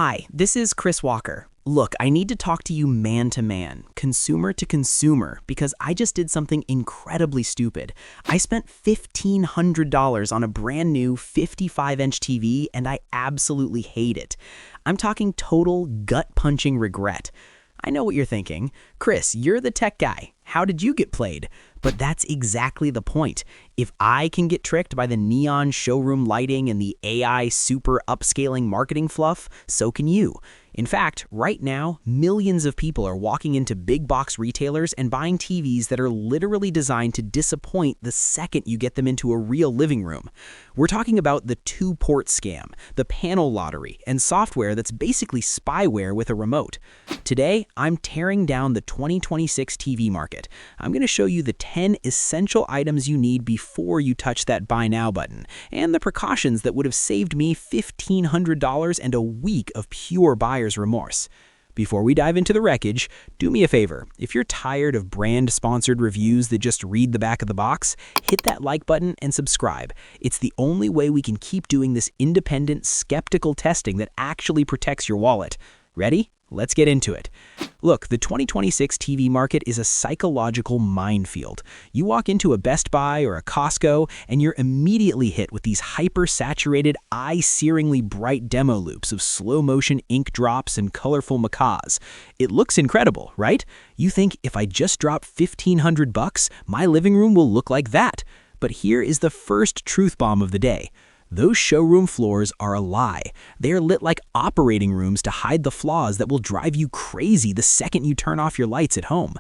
Hi, this is Chris Walker. Look, I need to talk to you man to man, consumer to consumer, because I just did something incredibly stupid. I spent $1,500 on a brand new 55-inch TV, and I absolutely hate it. I'm talking total gut-punching regret. I know what you're thinking. Chris, you're the tech guy. How did you get played? But that's exactly the point. If I can get tricked by the neon showroom lighting and the AI super upscaling marketing fluff, so can you. In fact, right now, millions of people are walking into big box retailers and buying TVs that are literally designed to disappoint the second you get them into a real living room. We're talking about the two-port scam, the panel lottery, and software that's basically spyware with a remote. Today, I'm tearing down the 2026 TV market. I'm going to show you the 10 essential items you need before you touch that buy now button, and the precautions that would have saved me $1,500 and a week of pure buyer's remorse. Before we dive into the wreckage, do me a favor. If you're tired of brand-sponsored reviews that just read the back of the box, hit that like button and subscribe. It's the only way we can keep doing this independent, skeptical testing that actually protects your wallet. Ready? Let's get into it. Look, the 2026 TV market is a psychological minefield. You walk into a Best Buy or a Costco, and you're immediately hit with these hyper-saturated, eye-searingly bright demo loops of slow-motion ink drops and colorful macaws. It looks incredible, right? You think if I just drop $1,500, my living room will look like that. But here is the first truth bomb of the day. Those showroom floors are a lie. They are lit like operating rooms to hide the flaws that will drive you crazy the second you turn off your lights at home.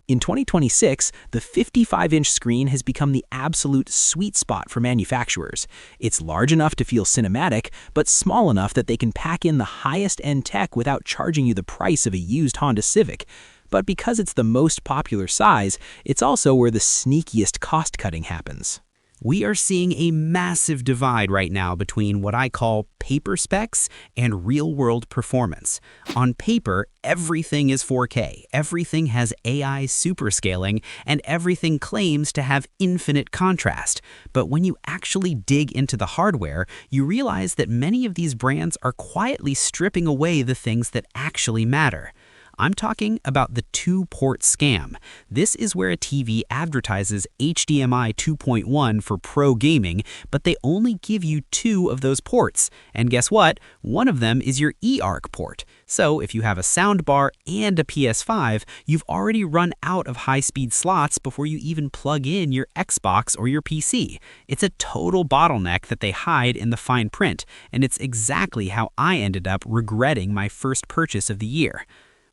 In 2026, the 55-inch screen has become the absolute sweet spot for manufacturers. It's large enough to feel cinematic, but small enough that they can pack in the highest-end tech without charging you the price of a used Honda Civic. But because it's the most popular size, it's also where the sneakiest cost-cutting happens. We are seeing a massive divide right now between what I call paper specs and real-world performance. On paper, everything is 4K, everything has AI superscaling, and everything claims to have infinite contrast. But when you actually dig into the hardware, you realize that many of these brands are quietly stripping away the things that actually matter. I'm talking about the two-port scam. This is where a TV advertises HDMI 2.1 for pro gaming, but they only give you two of those ports. And guess what? One of them is your eARC port. So if you have a soundbar and a PS5, you've already run out of high-speed slots before you even plug in your Xbox or your PC. It's a total bottleneck that they hide in the fine print, and it's exactly how I ended up regretting my first purchase of the year.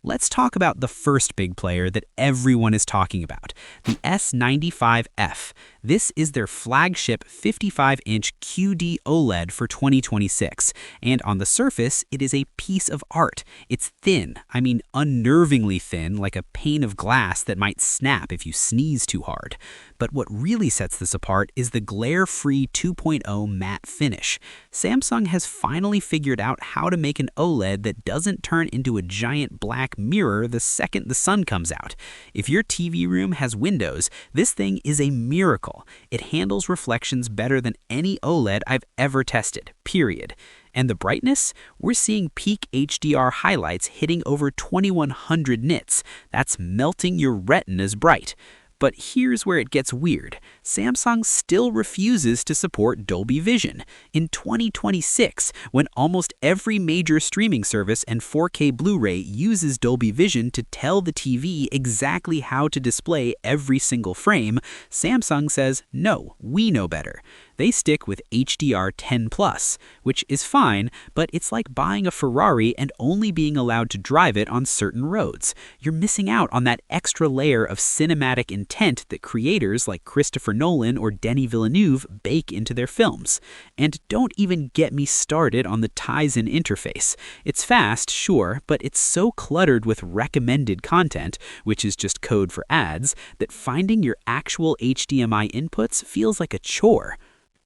Let's talk about the first big player that everyone is talking about, the S95F. This is their flagship 55-inch QD OLED for 2026, and on the surface, it is a piece of art. It's thin, I mean unnervingly thin, like a pane of glass that might snap if you sneeze too hard. But what really sets this apart is the glare-free 2.0 matte finish. Samsung has finally figured out how to make an OLED that doesn't turn into a giant black mirror the second the sun comes out. If your TV room has windows, this thing is a miracle. It handles reflections better than any OLED I've ever tested, period. And the brightness? We're seeing peak HDR highlights hitting over 2100 nits. That's melting your retinas bright. But here's where it gets weird. Samsung still refuses to support Dolby Vision. In 2026, when almost every major streaming service and 4K Blu-ray uses Dolby Vision to tell the TV exactly how to display every single frame, Samsung says, no, we know better. They stick with HDR10+, which is fine, but it's like buying a Ferrari and only being allowed to drive it on certain roads. You're missing out on that extra layer of cinematic intent that creators like Christopher Nolan or Denis Villeneuve bake into their films. And don't even get me started on the Tizen interface. It's fast, sure, but it's so cluttered with recommended content, which is just code for ads, that finding your actual HDMI inputs feels like a chore.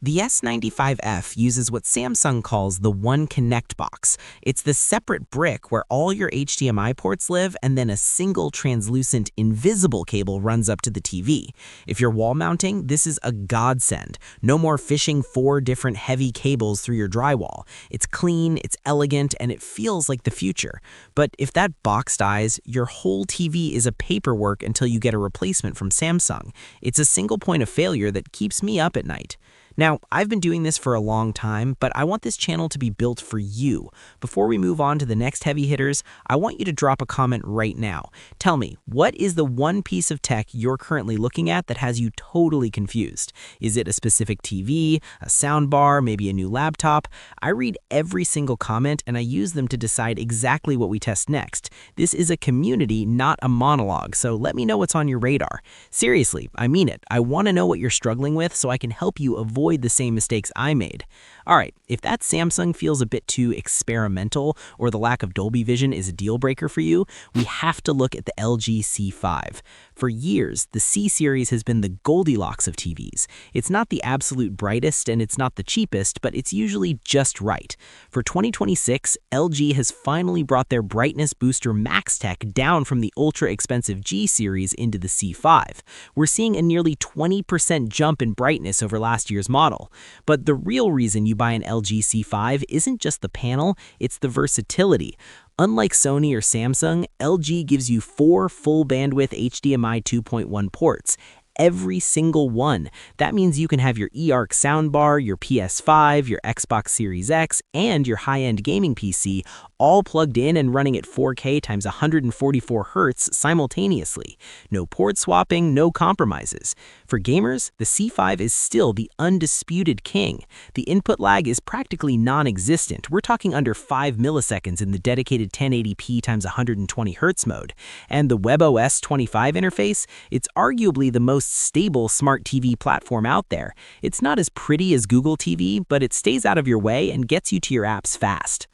The S95F uses what Samsung calls the One Connect box. It's the separate brick where all your HDMI ports live and then a single translucent invisible cable runs up to the TV. If you're wall mounting, this is a godsend. No more fishing 4 different heavy cables through your drywall. It's clean, it's elegant, and it feels like the future. But if that box dies, your whole TV is a paperwork until you get a replacement from Samsung. It's a single point of failure that keeps me up at night. Now, I've been doing this for a long time, but I want this channel to be built for you. Before we move on to the next heavy hitters, I want you to drop a comment right now. Tell me, what is the one piece of tech you're currently looking at that has you totally confused? Is it a specific TV, a soundbar, maybe a new laptop? I read every single comment and I use them to decide exactly what we test next. This is a community, not a monologue, so let me know what's on your radar. Seriously, I mean it. I want to know what you're struggling with so I can help you avoid the same mistakes I made. Alright, if that Samsung feels a bit too experimental or the lack of Dolby Vision is a deal breaker for you, we have to look at the LG C5. For years, the C series has been the Goldilocks of TVs. It's not the absolute brightest and it's not the cheapest, but it's usually just right. For 2026, LG has finally brought their brightness booster Max Tech down from the ultra expensive G series into the C5. We're seeing a nearly 20% jump in brightness over last year's model. But the real reason you buy an LG C5 isn't just the panel, it's the versatility. Unlike Sony or Samsung, LG gives you 4 full bandwidth HDMI 2.1 ports. Every single one. That means you can have your eARC soundbar, your PS5, your Xbox Series X, and your high-end gaming PC all plugged in and running at 4K times 144 Hz simultaneously. No port swapping, no compromises. For gamers, the C5 is still the undisputed king. The input lag is practically non-existent. We're talking under 5 milliseconds in the dedicated 1080p times 120 Hz mode. And the WebOS 25 interface, it's arguably the most stable smart TV platform out there. It's not as pretty as Google TV, but it stays out of your way and gets you to your apps fast.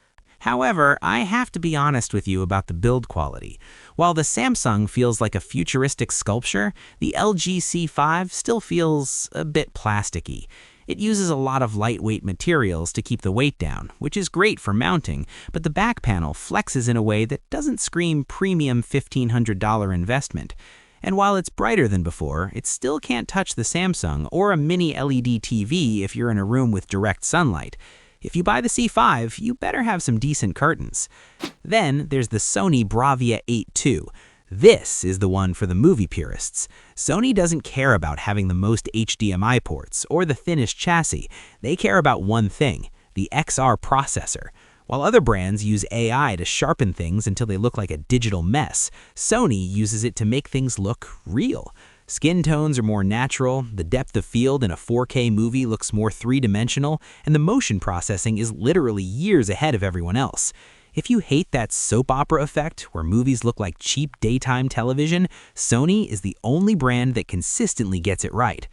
However, I have to be honest with you about the build quality. While the Samsung feels like a futuristic sculpture, the LG C5 still feels a bit plasticky. It uses a lot of lightweight materials to keep the weight down, which is great for mounting, but the back panel flexes in a way that doesn't scream premium $1,500 investment. And while it's brighter than before, it still can't touch the Samsung or a mini LED TV if you're in a room with direct sunlight. If you buy the C5, you better have some decent curtains. Then there's the Sony Bravia 8 II. This is the one for the movie purists. Sony doesn't care about having the most HDMI ports or the thinnest chassis. They care about one thing, the XR processor. While other brands use AI to sharpen things until they look like a digital mess, Sony uses it to make things look real. Skin tones are more natural, the depth of field in a 4K movie looks more three-dimensional, and the motion processing is literally years ahead of everyone else. If you hate that soap opera effect where movies look like cheap daytime television, Sony is the only brand that consistently gets it right.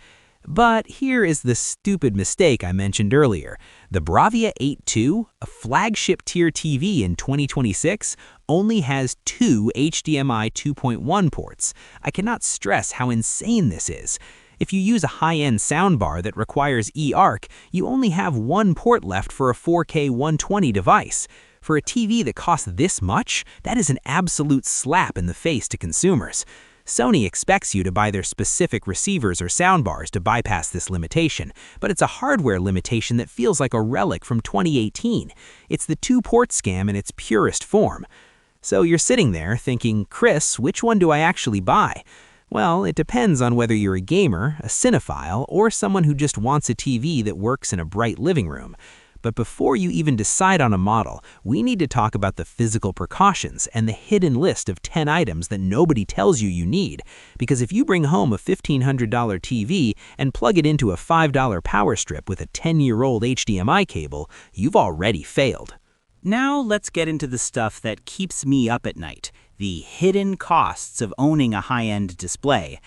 But here is the stupid mistake I mentioned earlier. The Bravia 8 II, a flagship tier TV in 2026, only has 2 HDMI 2.1 ports. I cannot stress how insane this is. If you use a high-end soundbar that requires eARC, you only have 1 port left for a 4K 120 device. For a TV that costs this much, that is an absolute slap in the face to consumers. Sony expects you to buy their specific receivers or soundbars to bypass this limitation, but it's a hardware limitation that feels like a relic from 2018. It's the 2-port scam in its purest form. So you're sitting there thinking, Chris, which one do I actually buy? Well, it depends on whether you're a gamer, a cinephile, or someone who just wants a TV that works in a bright living room. But before you even decide on a model, we need to talk about the physical precautions and the hidden list of 10 items that nobody tells you need. Because if you bring home a $1,500 TV and plug it into a $5 power strip with a 10-year-old HDMI cable, you've already failed. Now let's get into the stuff that keeps me up at night, the hidden costs of owning a high-end display.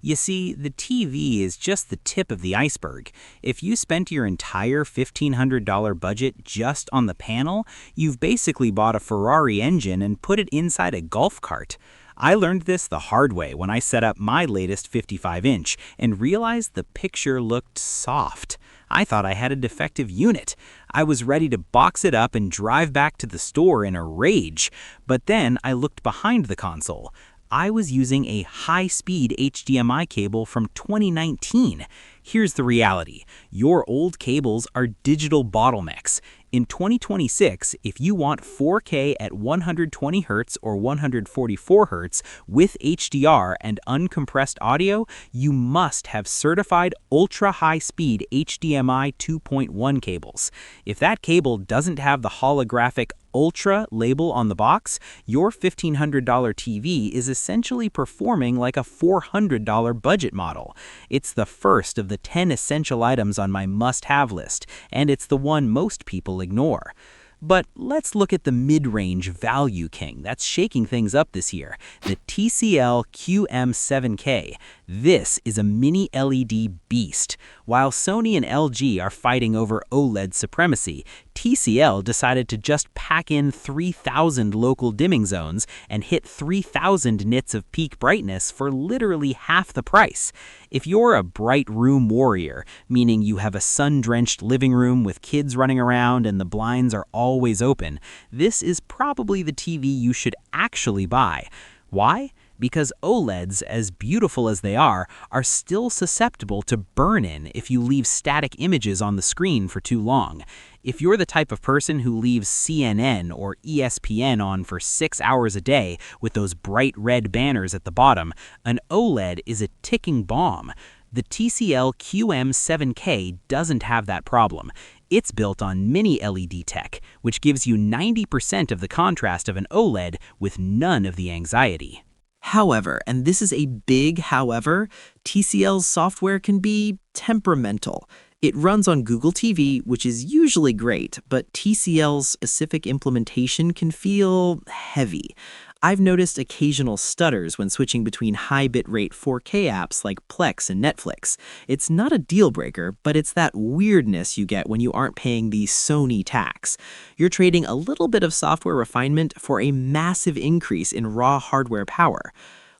You see, the TV is just the tip of the iceberg. If you spent your entire $1,500 budget just on the panel, you've basically bought a Ferrari engine and put it inside a golf cart. I learned this the hard way when I set up my latest 55-inch and realized the picture looked soft. I thought I had a defective unit. I was ready to box it up and drive back to the store in a rage. But then I looked behind the console. I was using a high-speed HDMI cable from 2019. Here's the reality. Your old cables are digital bottlenecks. In 2026, if you want 4K at 120 Hz or 144 Hz with HDR and uncompressed audio, you must have certified ultra-high-speed HDMI 2.1 cables. If that cable doesn't have the holographic Ultra label on the box, your $1,500 TV is essentially performing like a $400 budget model. It's the first of the 10 essential items on my must-have list, and it's the one most people ignore. But let's look at the mid-range value king that's shaking things up this year, the TCL QM7K. This is a mini-LED beast. While Sony and LG are fighting over OLED supremacy, TCL decided to just pack in 3,000 local dimming zones and hit 3,000 nits of peak brightness for literally half the price. If you're a bright room warrior, meaning you have a sun-drenched living room with kids running around and the blinds are always open, this is probably the TV you should actually buy. Why? Because OLEDs, as beautiful as they are still susceptible to burn-in if you leave static images on the screen for too long. If you're the type of person who leaves CNN or ESPN on for 6 hours a day with those bright red banners at the bottom, an OLED is a ticking bomb. The TCL QM7K doesn't have that problem. It's built on mini-LED tech, which gives you 90% of the contrast of an OLED with none of the anxiety. However, and this is a big however, TCL's software can be temperamental. It runs on Google TV, which is usually great, but TCL's specific implementation can feel heavy. I've noticed occasional stutters when switching between high bitrate 4K apps like Plex and Netflix. It's not a deal breaker, but it's that weirdness you get when you aren't paying the Sony tax. You're trading a little bit of software refinement for a massive increase in raw hardware power.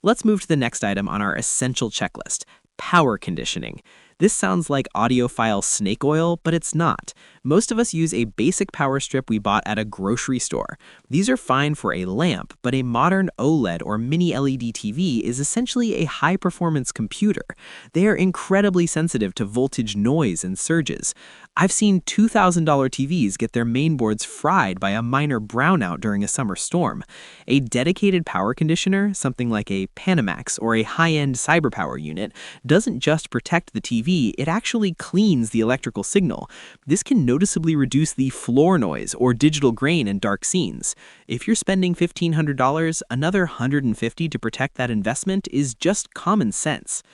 Let's move to the next item on our essential checklist: power conditioning. This sounds like audiophile snake oil, but it's not. Most of us use a basic power strip we bought at a grocery store. These are fine for a lamp, but a modern OLED or mini-LED TV is essentially a high-performance computer. They are incredibly sensitive to voltage noise and surges. I've seen $2,000 TVs get their mainboards fried by a minor brownout during a summer storm. A dedicated power conditioner, something like a Panamax or a high-end CyberPower unit, doesn't just protect the TV, it actually cleans the electrical signal. This can noticeably reduce the floor noise or digital grain in dark scenes. If you're spending $1,500, another $150 to protect that investment is just common sense.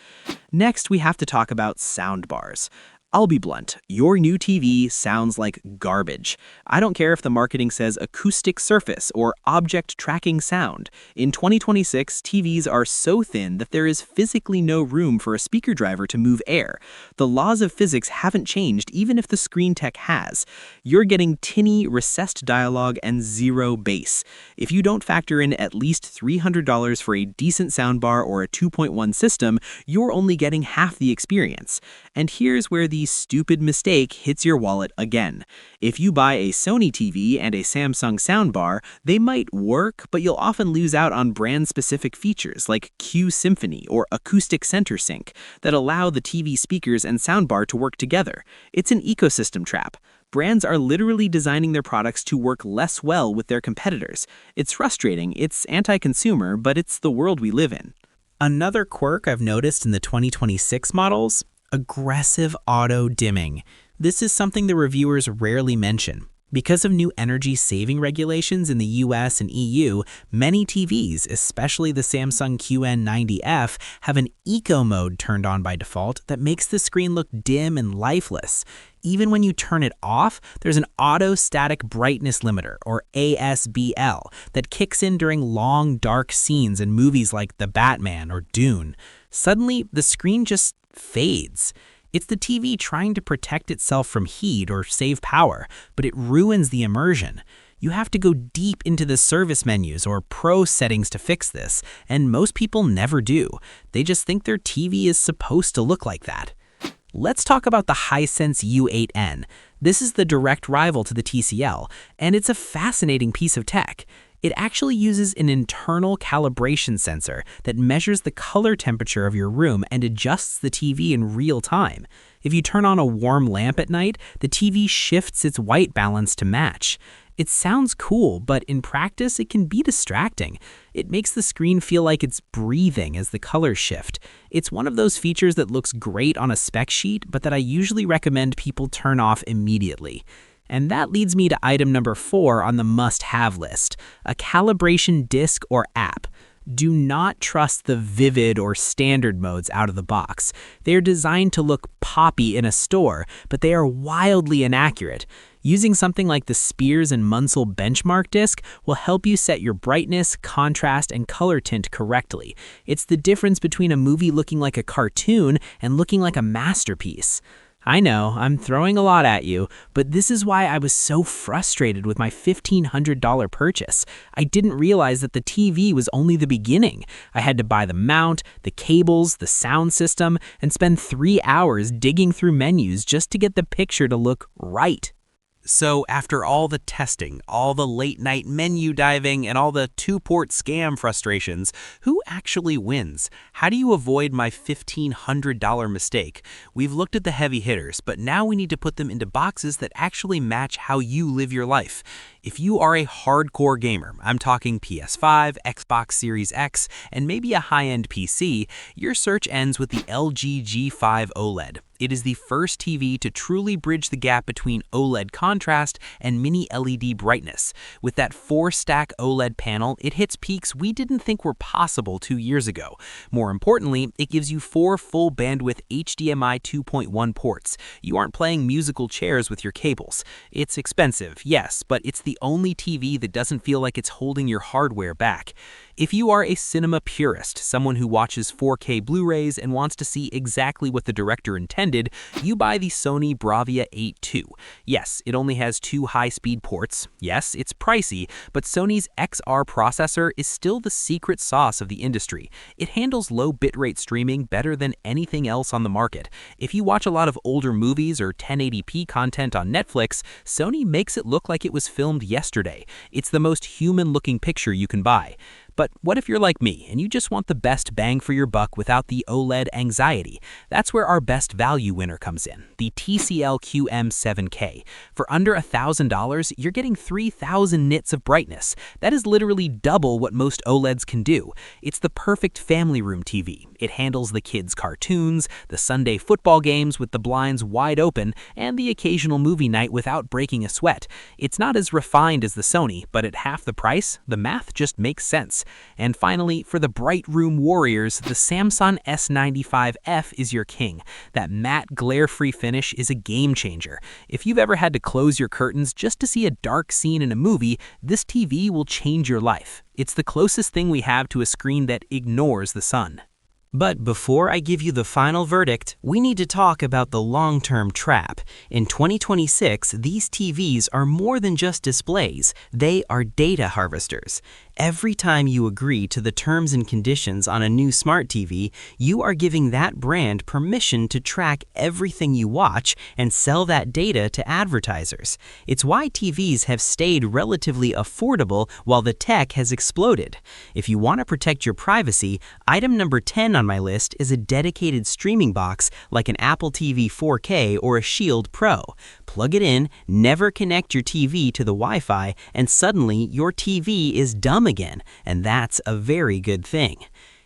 Next, we have to talk about soundbars. I'll be blunt, your new TV sounds like garbage. I don't care if the marketing says acoustic surface or object tracking sound. In 2026, TVs are so thin that there is physically no room for a speaker driver to move air. The laws of physics haven't changed even if the screen tech has. You're getting tinny, recessed dialogue and zero bass. If you don't factor in at least $300 for a decent soundbar or a 2.1 system, you're only getting half the experience. And here's where the stupid mistake hits your wallet again. If you buy a Sony TV and a Samsung soundbar, they might work, but you'll often lose out on brand-specific features like Q Symphony or Acoustic Center Sync that allow the TV speakers and soundbar to work together. It's an ecosystem trap. Brands are literally designing their products to work less well with their competitors. It's frustrating, it's anti-consumer, but it's the world we live in. Another quirk I've noticed in the 2026 models: aggressive auto dimming. This is something the reviewers rarely mention. Because of new energy-saving regulations in the US and EU, many TVs, especially the Samsung QN90F, have an eco mode turned on by default that makes the screen look dim and lifeless. Even when you turn it off, there's an auto static brightness limiter, or ASBL, that kicks in during long, dark scenes in movies like The Batman or Dune. Suddenly, the screen just fades. It's the TV trying to protect itself from heat or save power, but it ruins the immersion. You have to go deep into the service menus or pro settings to fix this, and most people never do. They just think their TV is supposed to look like that. Let's talk about the Hisense U8N. This is the direct rival to the TCL, and it's a fascinating piece of tech. It actually uses an internal calibration sensor that measures the color temperature of your room and adjusts the TV in real time. If you turn on a warm lamp at night, the TV shifts its white balance to match. It sounds cool, but in practice, it can be distracting. It makes the screen feel like it's breathing as the colors shift. It's one of those features that looks great on a spec sheet, but that I usually recommend people turn off immediately. And that leads me to item number 4 on the must-have list, a calibration disc or app. Do not trust the vivid or standard modes out of the box. They are designed to look poppy in a store, but they are wildly inaccurate. Using something like the Spears and Munsell benchmark disc will help you set your brightness, contrast, and color tint correctly. It's the difference between a movie looking like a cartoon and looking like a masterpiece. I know, I'm throwing a lot at you, but this is why I was so frustrated with my $1,500 purchase. I didn't realize that the TV was only the beginning. I had to buy the mount, the cables, the sound system, and spend 3 hours digging through menus just to get the picture to look right. So after all the testing, all the late-night menu diving, and all the two-port scam frustrations, who actually wins? How do you avoid my $1,500 mistake? We've looked at the heavy hitters, but now we need to put them into boxes that actually match how you live your life. If you are a hardcore gamer, I'm talking PS5, Xbox Series X, and maybe a high-end PC, your search ends with the LG G5 OLED. It is the first TV to truly bridge the gap between OLED contrast and mini-LED brightness. With that 4-stack OLED panel, it hits peaks we didn't think were possible 2 years ago. More importantly, it gives you 4 full bandwidth HDMI 2.1 ports. You aren't playing musical chairs with your cables. It's expensive, yes, but it's the only TV that doesn't feel like it's holding your hardware back. If you are a cinema purist, someone who watches 4K Blu-rays and wants to see exactly what the director intended, you buy the Sony Bravia 8 II. Yes, it only has 2 high-speed ports. Yes, it's pricey, but Sony's XR processor is still the secret sauce of the industry. It handles low bitrate streaming better than anything else on the market. If you watch a lot of older movies or 1080p content on Netflix, Sony makes it look like it was filmed yesterday. It's the most human-looking picture you can buy. But what if you're like me and you just want the best bang for your buck without the OLED anxiety? That's where our best value winner comes in, the TCL QM7K. For under $1,000, you're getting 3,000 nits of brightness. That is literally double what most OLEDs can do. It's the perfect family room TV. It handles the kids' cartoons, the Sunday football games with the blinds wide open, and the occasional movie night without breaking a sweat. It's not as refined as the Sony, but at half the price, the math just makes sense. And finally, for the bright room warriors, the Samsung S95F is your king. That matte, glare-free finish is a game changer. If you've ever had to close your curtains just to see a dark scene in a movie, this TV will change your life. It's the closest thing we have to a screen that ignores the sun. But before I give you the final verdict, we need to talk about the long-term trap. In 2026, these TVs are more than just displays. They are data harvesters. Every time you agree to the terms and conditions on a new smart TV, you are giving that brand permission to track everything you watch and sell that data to advertisers. It's why TVs have stayed relatively affordable while the tech has exploded. If you want to protect your privacy, item number 10 on my list is a dedicated streaming box like an Apple TV 4K or a Shield Pro. Plug it in, never connect your TV to the Wi-Fi, and suddenly your TV is dumb again, and that's a very good thing.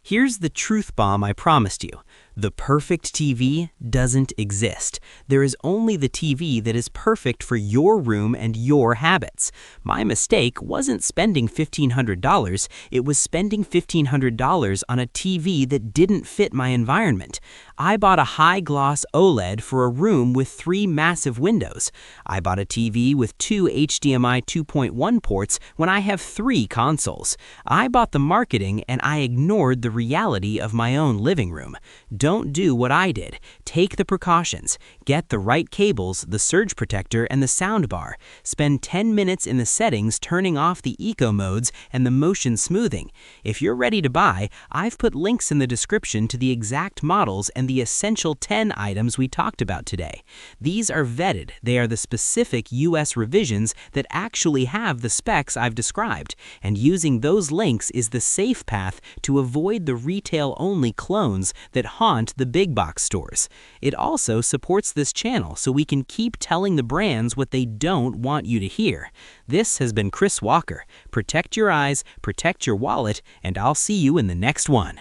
Here's the truth bomb I promised you. The perfect TV doesn't exist. There is only the TV that is perfect for your room and your habits. My mistake wasn't spending $1,500, it was spending $1,500 on a TV that didn't fit my environment. I bought a high-gloss OLED for a room with 3 massive windows. I bought a TV with 2 HDMI 2.1 ports when I have 3 consoles. I bought the marketing and I ignored the reality of my own living room. Don't do what I did. Take the precautions. Get the right cables, the surge protector, and the soundbar. Spend 10 minutes in the settings turning off the eco modes and the motion smoothing. If you're ready to buy, I've put links in the description to the exact models and the essential 10 items we talked about today. These are vetted. They are the specific US revisions that actually have the specs I've described, and using those links is the safe path to avoid the retail-only clones that haunt the big box stores. It also supports this channel so we can keep telling the brands what they don't want you to hear. This has been Chris Walker. Protect your eyes, protect your wallet, and I'll see you in the next one.